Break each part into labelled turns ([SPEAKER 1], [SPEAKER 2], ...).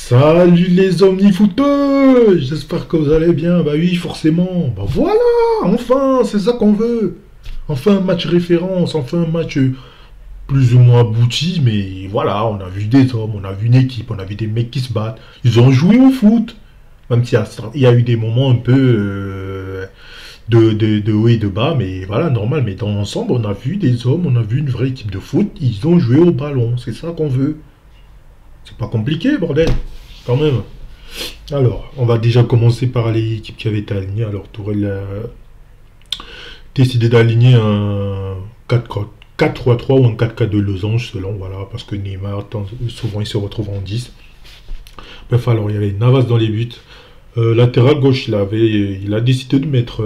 [SPEAKER 1] Salut les omnifooteux! J'espère que vous allez bien. Bah oui, forcément. Bah voilà, enfin, c'est ça qu'on veut. Enfin un match référence, enfin un match plus ou moins abouti, mais voilà, on a vu des hommes, on a vu une équipe, on a vu des mecs qui se battent. Ils ont joué au foot. Même s'il y a, il y a eu des moments un peu de haut et de bas, mais voilà, normal. Mais dans l'ensemble, on a vu des hommes, on a vu une vraie équipe de foot. Ils ont joué au ballon. C'est ça qu'on veut. C'est pas compliqué, bordel. Quand même. Alors, on va déjà commencer par les équipes qui avaient été alignées. Alors, Tourelle a décidé d'aligner un 4-3-3 ou un 4-4 de losange, selon, voilà, parce que Neymar, souvent, il se retrouve en 10. Bref, alors, il y avait Navas dans les buts. Latéral gauche, il a décidé de mettre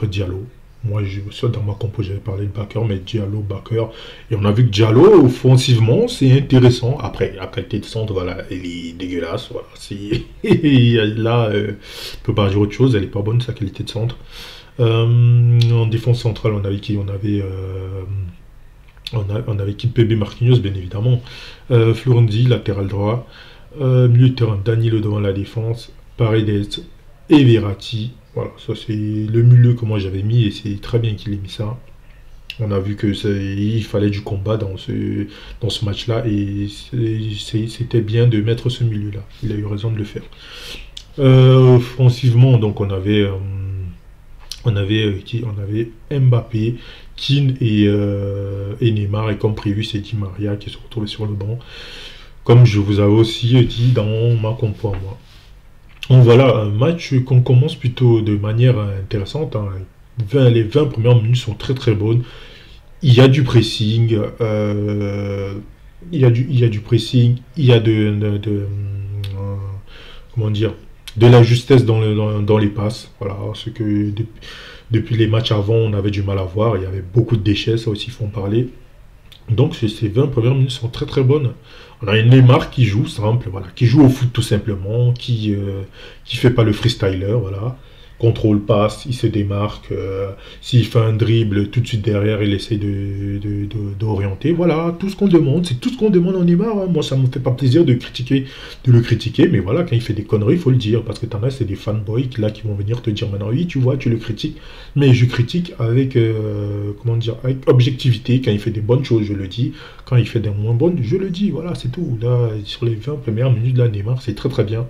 [SPEAKER 1] Diallo. Moi, dans ma compo, j'avais parlé de Bakker, mais Diallo, Bakker. Et on a vu que Diallo, offensivement, c'est intéressant. Après, la qualité de centre, voilà, elle est dégueulasse. Voilà. Là, on peut pas dire autre chose, elle est pas bonne, sa qualité de centre. En défense centrale, on avait qui? On avait qui? PB Marquinhos, bien évidemment. Florenzi, latéral droit. Milieu de terrain, Danilo devant la défense. Paredes et Verratti. Voilà, ça c'est le milieu que moi j'avais mis et c'est très bien qu'il ait mis ça. On a vu que il fallait du combat dans ce match-là et c'était bien de mettre ce milieu-là. Il a eu raison de le faire. Offensivement, donc on avait Mbappé, Keane et Neymar et comme prévu c'est Di Maria qui se retrouvait sur le banc. Comme je vous avais aussi dit dans ma compo à moi. Donc voilà, un match qu'on commence plutôt de manière intéressante, hein. Les 20 premières minutes sont très très bonnes. Il y a du pressing, il y a du pressing, il y a comment dire, de la justesse dans les passes. Voilà, ce que depuis les matchs avant, on avait du mal à voir. Il y avait beaucoup de déchets, ça aussi, il faut en parler. Donc ces 20 premières minutes sont très très bonnes. On a une Neymar qui joue simple, voilà, qui joue au foot tout simplement, qui fait pas le freestyler, voilà. Contrôle passe, il se démarque. S'il fait un dribble, tout de suite derrière, il essaie d'orienter. Voilà, tout ce qu'on demande, c'est tout ce qu'on demande en Neymar, hein. Moi, ça me fait pas plaisir de le critiquer, mais voilà, quand il fait des conneries, il faut le dire, parce que t'en as, c'est des fanboys là qui vont venir te dire maintenant, oui, tu vois, tu le critiques, mais je critique avec, comment dire, avec objectivité. Quand il fait des bonnes choses, je le dis. Quand il fait des moins bonnes, je le dis. Voilà, c'est tout. Là, sur les 20 premières minutes de la Neymar, c'est très très bien.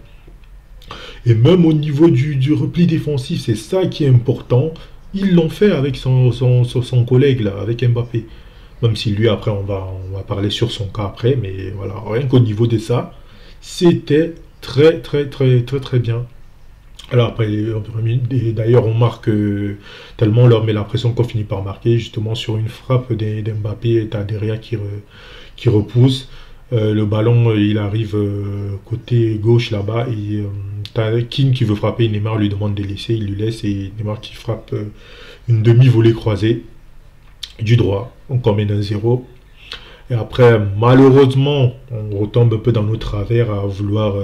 [SPEAKER 1] Et même au niveau du repli défensif, c'est ça qui est important. Ils l'ont fait avec son collègue, là, avec Mbappé. Même si lui, après, on va parler sur son cas après. Mais voilà, rien qu'au niveau de ça, c'était très, très, très, très, très bien. Alors après, d'ailleurs, on marque tellement on leur met la pression qu'on finit par marquer. Justement, sur une frappe d'Mbappé, t'as Derrière qui repousse. Le ballon, il arrive côté gauche là-bas. Et t'as Keane qui veut frapper. Neymar lui demande de laisser. Il lui laisse. Et Neymar qui frappe une demi-volée croisée du droit. Donc on mène 1-0. Et après, malheureusement, on retombe un peu dans nos travers à vouloir.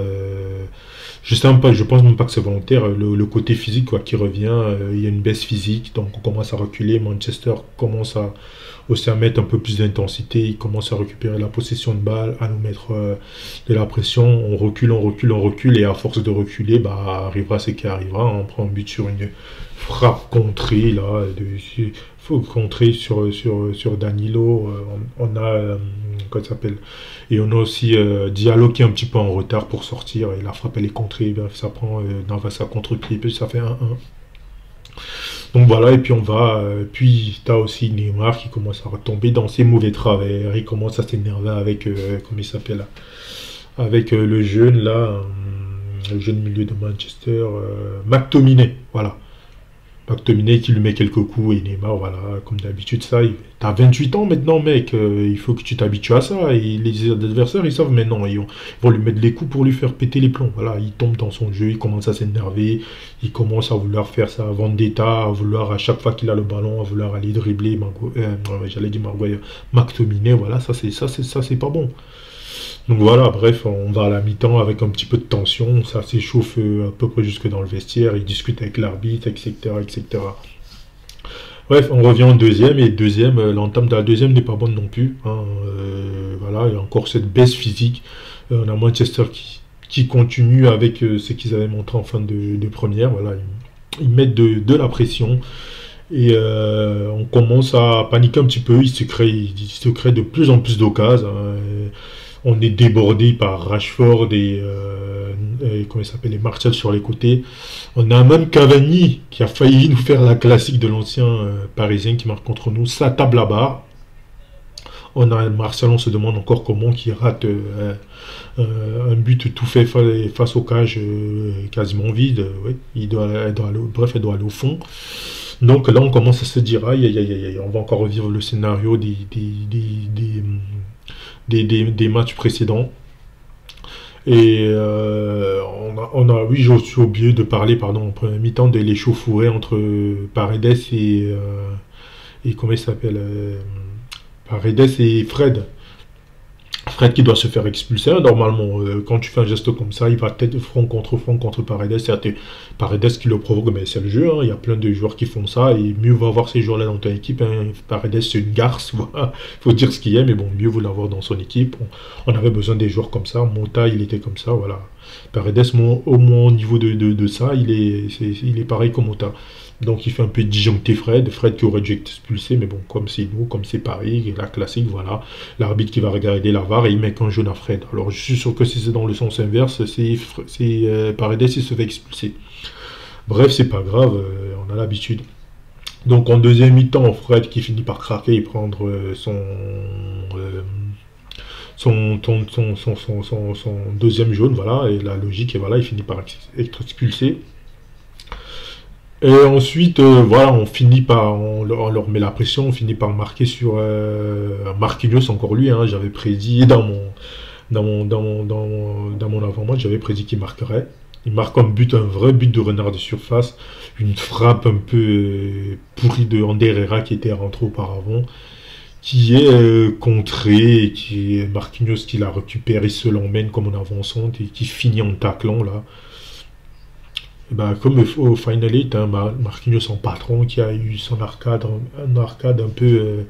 [SPEAKER 1] Je sais même pas, je pense même pas que c'est volontaire. Le côté physique quoi, qui revient, il y a une baisse physique, donc on commence à reculer. Manchester commence aussi à mettre un peu plus d'intensité. Il commence à récupérer la possession de balle, à nous mettre de la pression. On recule, on recule, on recule, et à force de reculer, bah arrivera ce qui arrivera. On prend un but sur une frappe contrée là, faut contrer sur Danilo. On a comment ça s'appelle, et on a aussi Diallo qui est un petit peu en retard pour sortir et la frappe elle est contrée. Bref, ça prend Navas à contre-pied puis ça fait 1-1. Donc voilà, et puis puis t'as aussi Neymar qui commence à retomber dans ses mauvais travers. Il commence à s'énerver avec comment il s'appelle là, avec le jeune là, le jeune milieu de Manchester, McTominay, voilà. McTominay qui lui met quelques coups et Neymar, voilà, comme d'habitude, ça. T'as 28 ans maintenant, mec, il faut que tu t'habitues à ça. Et les adversaires, ils savent maintenant, ils vont lui mettre les coups pour lui faire péter les plombs. Voilà, il tombe dans son jeu, il commence à s'énerver, il commence à vouloir faire sa vendetta, à vouloir, à chaque fois qu'il a le ballon, à vouloir aller dribbler, j'allais dire Maguire, McTominay, voilà, ça c'est pas bon. Donc voilà, bref, on va à la mi-temps avec un petit peu de tension, ça s'échauffe à peu près jusque dans le vestiaire, ils discutent avec l'arbitre, etc., etc. Bref, on revient en deuxième, et deuxième, l'entame de la deuxième n'est pas bonne non plus, hein. Voilà, il y a encore cette baisse physique. On a Manchester qui continue avec ce qu'ils avaient montré en fin de première. Voilà, ils mettent de la pression. Et on commence à paniquer un petit peu. Il se crée de plus en plus d'occasions, hein. On est débordé par Rashford et comment il s'appelle, les Martial sur les côtés. On a même Cavani qui a failli nous faire la classique de l'ancien parisien qui marque contre nous. Ça tape la barre. On a Martial, on se demande encore comment qui rate un but tout fait face au cage quasiment vide. Ouais, elle doit aller au fond. Donc là, on commence à se dire, aïe, aïe, aïe, aïe, on va encore revivre le scénario des matchs précédents. Et oui, j'ai aussi oublié de parler, pardon, en premier mi-temps de l'échauffourée entre Paredes et comment il s'appelle, Paredes et Fred. Fred qui doit se faire expulser, hein. Normalement, quand tu fais un geste comme ça, il va peut-être front contre Paredes. C'est Paredes qui le provoque, mais c'est le jeu, hein. Il y a plein de joueurs qui font ça, et mieux vaut avoir ces joueurs-là dans ton équipe, hein. Paredes, c'est une garce, voilà. Faut dire ce qu'il est, mais bon, mieux vaut l'avoir dans son équipe. On avait besoin des joueurs comme ça. Mota, il était comme ça, voilà. Paredes, au moins au niveau de ça, il est pareil comme Mota. Donc il fait un peu disjoncter Fred qui aurait dû être expulsé, mais bon, comme c'est nous, comme c'est Paris, la classique, voilà, l'arbitre qui va regarder la VAR et il met qu'un jaune à Fred. Alors je suis sûr que si c'est dans le sens inverse, c'est Paredes qui se fait expulser. Bref, c'est pas grave, on a l'habitude. Donc en deuxième mi-temps, Fred qui finit par craquer et prendre son deuxième jaune, voilà, et la logique, et voilà, il finit par être expulsé. Et ensuite, voilà, on leur met la pression, on finit par marquer sur Marquinhos, encore lui, hein. J'avais prédit dans mon avant-match, j'avais prédit qu'il marquerait. Il marque un vrai but de renard de surface, une frappe un peu pourrie de Ander Herrera qui était rentré auparavant, qui est contré, et qui est Marquinhos qui la récupère, il se l'emmène comme en avançante et qui finit en taclant là. Et ben, comme au Final 8, hein, Marquinhos en patron qui a eu un arcade un peu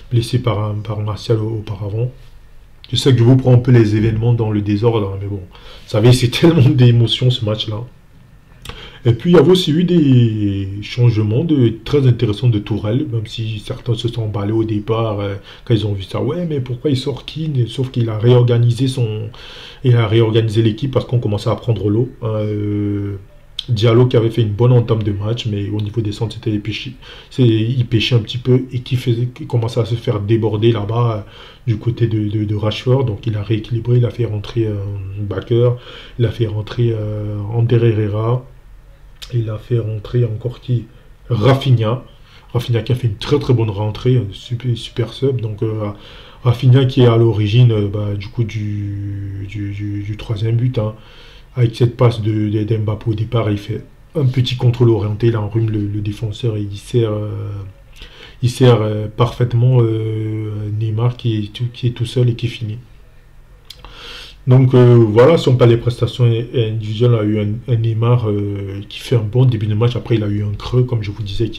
[SPEAKER 1] blessé par Martial auparavant. Je sais que je vous prends un peu les événements dans le désordre, hein, mais bon, vous savez, c'est tellement d'émotions ce match-là. Et puis il y avait aussi eu des changements très intéressants de Tourelle, même si certains se sont emballés au départ quand ils ont vu ça. Ouais, mais pourquoi il sort Keane? Sauf qu'il a réorganisé l'équipe parce qu'on commençait à prendre l'eau, hein. Diallo qui avait fait une bonne entame de match, mais au niveau des centres, il pêchait un petit peu et qui commençait à se faire déborder là-bas du côté de Rashford. Donc il a rééquilibré, il a fait rentrer Bakker, il a fait rentrer Ander Herrera, il a fait rentrer encore qui, Rafinha. Rafinha qui a fait une très très bonne rentrée, super sub. Donc Rafinha qui est à l'origine du coup du troisième but, hein. Avec cette passe d'Mbappé au départ, il fait un petit contrôle orienté, il enrhume le défenseur et il sert parfaitement Neymar qui est tout seul et qui finit. Donc voilà, si on parle des prestations individuelles, on a eu un Neymar qui fait un bon début de match. Après, il a eu un creux, comme je vous disais,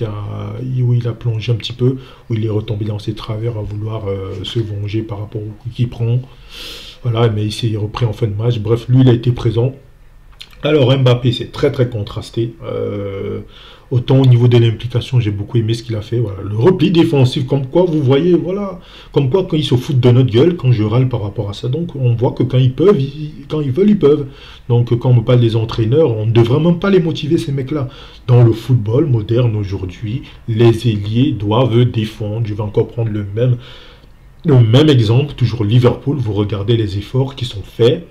[SPEAKER 1] où il a plongé un petit peu, où il est retombé dans ses travers à vouloir se venger par rapport au coup qu'il prend. Voilà, mais il s'est repris en fin de match. Bref, lui, il a été présent. Alors Mbappé, c'est très très contrasté. Autant au niveau de l'implication, j'ai beaucoup aimé ce qu'il a fait. Voilà. Le repli défensif, comme quoi vous voyez, voilà, comme quoi quand ils se foutent de notre gueule, quand je râle par rapport à ça, donc on voit que quand ils peuvent, quand ils veulent, ils peuvent. Donc quand on me parle des entraîneurs, on ne devrait même pas les motiver ces mecs-là. Dans le football moderne aujourd'hui, les ailiers doivent défendre. Je vais encore prendre le même exemple, toujours Liverpool. Vous regardez les efforts qui sont faits.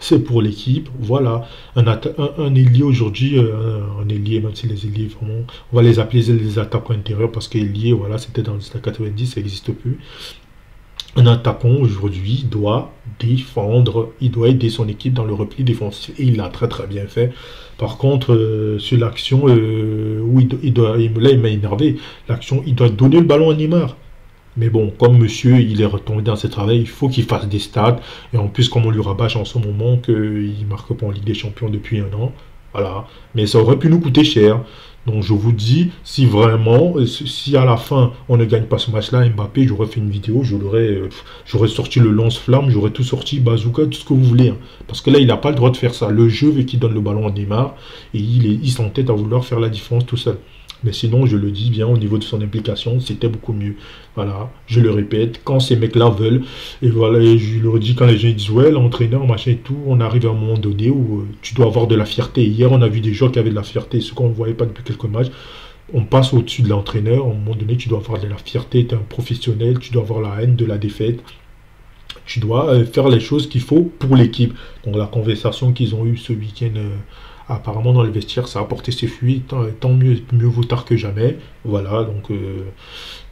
[SPEAKER 1] C'est pour l'équipe, voilà. Un ailier aujourd'hui, un ailier, même si les ailiers, vraiment, on va les appeler les attaquants intérieurs parce qu'ailier, voilà, c'était dans les années 90, ça n'existe plus. Un attaquant aujourd'hui doit défendre, il doit aider son équipe dans le repli défensif et il l'a très très bien fait. Par contre, sur l'action où là il m'a énervé, l'action, il doit donner le ballon à Neymar. Mais bon, comme monsieur, il est retombé dans ses travaux, il faut qu'il fasse des stats. Et en plus, comme on lui rabâche en ce moment qu'il ne marque pas en Ligue des Champions depuis un an. Voilà. Mais ça aurait pu nous coûter cher. Donc je vous dis, si vraiment, si à la fin on ne gagne pas ce match-là, Mbappé, j'aurais fait une vidéo, j'aurais sorti le lance-flamme, j'aurais tout sorti, bazooka, tout ce que vous voulez, hein. Parce que là, il n'a pas le droit de faire ça. Le jeu veut qu'il donne le ballon à Neymar et il s'entête à vouloir faire la différence tout seul. Mais sinon, je le dis bien, au niveau de son implication, c'était beaucoup mieux. Voilà, je le répète, quand ces mecs-là veulent, et voilà, et je leur dis quand les gens disent, ouais, l'entraîneur, machin et tout, on arrive à un moment donné où tu dois avoir de la fierté. Hier, on a vu des joueurs qui avaient de la fierté, ce qu'on ne voyait pas depuis quelques matchs. On passe au-dessus de l'entraîneur, à un moment donné, tu dois avoir de la fierté, tu es un professionnel, tu dois avoir la haine de la défaite. Tu dois faire les choses qu'il faut pour l'équipe. Donc la conversation qu'ils ont eue ce week-end, apparemment dans le vestiaire, ça a apporté ses fruits. Tant mieux, mieux vaut tard que jamais. Voilà, donc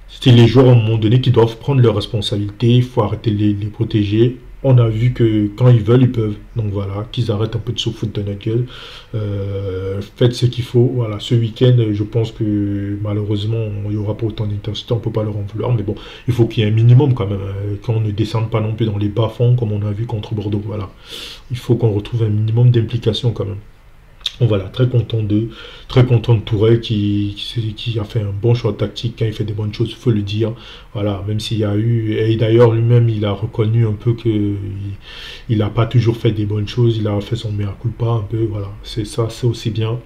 [SPEAKER 1] c'est les joueurs à un moment donné qui doivent prendre leurs responsabilités. Il faut arrêter de les protéger. On a vu que quand ils veulent, ils peuvent. Donc voilà, qu'ils arrêtent un peu de se foutre de notre gueule. Faites ce qu'il faut. Voilà, ce week-end, je pense que malheureusement, il n'y aura pas autant d'intensité. On ne peut pas leur en vouloir. Mais bon, il faut qu'il y ait un minimum quand même. Qu'on ne descende pas non plus dans les bas-fonds comme on a vu contre Bordeaux. Voilà. Il faut qu'on retrouve un minimum d'implication quand même. Donc voilà, très content d'eux, très content de Tourelle qui a fait un bon choix tactique quand il fait des bonnes choses, il faut le dire. Voilà, même s'il y a eu, et d'ailleurs lui-même il a reconnu un peu que il n'a pas toujours fait des bonnes choses, il a fait son mea culpa un peu, voilà, c'est ça, c'est aussi bien.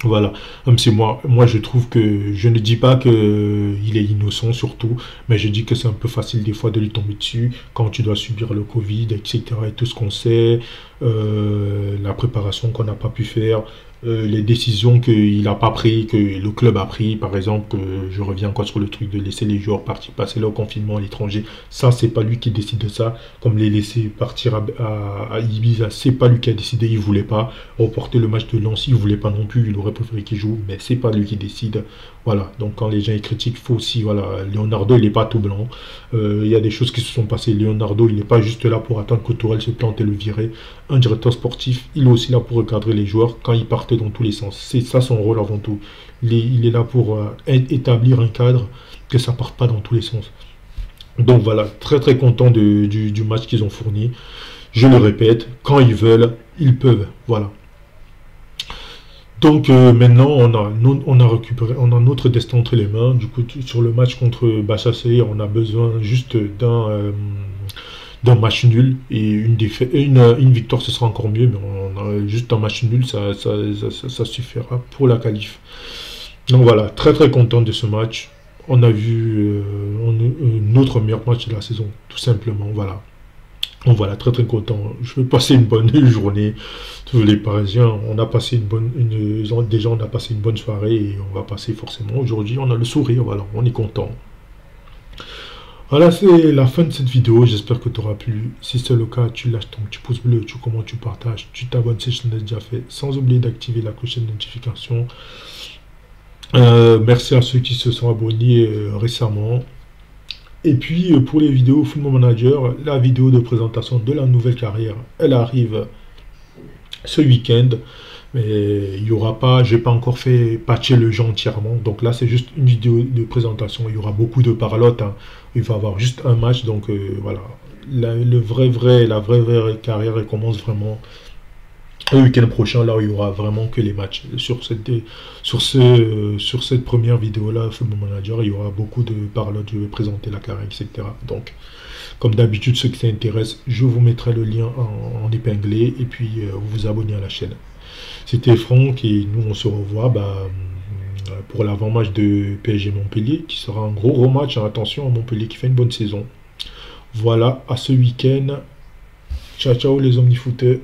[SPEAKER 1] Voilà, même si moi je trouve que je ne dis pas que il est innocent surtout, mais je dis que c'est un peu facile des fois de lui tomber dessus quand tu dois subir le Covid, etc. Et tout ce qu'on sait, la préparation qu'on n'a pas pu faire, les décisions qu'il n'a pas pris, que le club a pris, par exemple, je reviens encore sur le truc de laisser les joueurs partir passer leur confinement à l'étranger, ça c'est pas lui qui décide de ça, comme les laisser partir à Ibiza, c'est pas lui qui a décidé, il voulait pas reporter le match de Lens, il voulait pas non plus, il aurait préféré qu'il joue, mais c'est pas lui qui décide. Voilà, donc quand les gens ils critiquent, il faut aussi, voilà, Leonardo il n'est pas tout blanc, il y a des choses qui se sont passées, Leonardo il n'est pas juste là pour attendre que Tourelle se plante et le virer, un directeur sportif, il est aussi là pour recadrer les joueurs quand ils partent dans tous les sens. C'est ça son rôle avant tout. Il est là pour établir un cadre, que ça parte pas dans tous les sens. Donc voilà, très très content du match qu'ils ont fourni. Je le répète, quand ils veulent, ils peuvent. Voilà. Donc maintenant, on a récupéré, on a notre destin entre les mains. Du coup, sur le match contre Basaksehir, on a besoin juste d'un match nul et une victoire, ce sera encore mieux, mais juste un match nul, ça suffira pour la qualif. Donc voilà, très très content de ce match. On a vu notre meilleur match de la saison, tout simplement. Voilà. Donc voilà, très très content. Je vais passer une bonne journée. Tous les Parisiens, on a passé déjà on a passé une bonne soirée et on va passer forcément. Aujourd'hui, on a le sourire, voilà, on est content. Voilà, c'est la fin de cette vidéo. J'espère que tu auras plu. Si c'est le cas, tu lâches ton petit pouce bleu, tu commentes, tu partages, tu t'abonnes si ce n'est déjà fait. Sans oublier d'activer la cloche de notification. Merci à ceux qui se sont abonnés récemment. Et puis pour les vidéos Football Manager, la vidéo de présentation de la nouvelle carrière, elle arrive ce week-end. Mais il y aura pas, j'ai pas encore fait patcher le jeu entièrement. Donc là, c'est juste une vidéo de présentation. Il y aura beaucoup de parlotte, hein. Il va y avoir juste un match. Donc voilà. La vraie carrière, elle commence vraiment le week-end prochain, là où il y aura vraiment que les matchs. Sur cette première vidéo-là, Football Manager, il y aura beaucoup de parlotte. Je vais présenter la carrière, etc. Donc, comme d'habitude, ceux qui s'intéressent, je vous mettrai le lien en épinglé. Et puis, vous vous abonnez à la chaîne. C'était Franck et nous on se revoit pour l'avant-match de PSG Montpellier qui sera un gros match. Attention à Montpellier qui fait une bonne saison. Voilà, à ce week-end. Ciao ciao les omnifooteurs.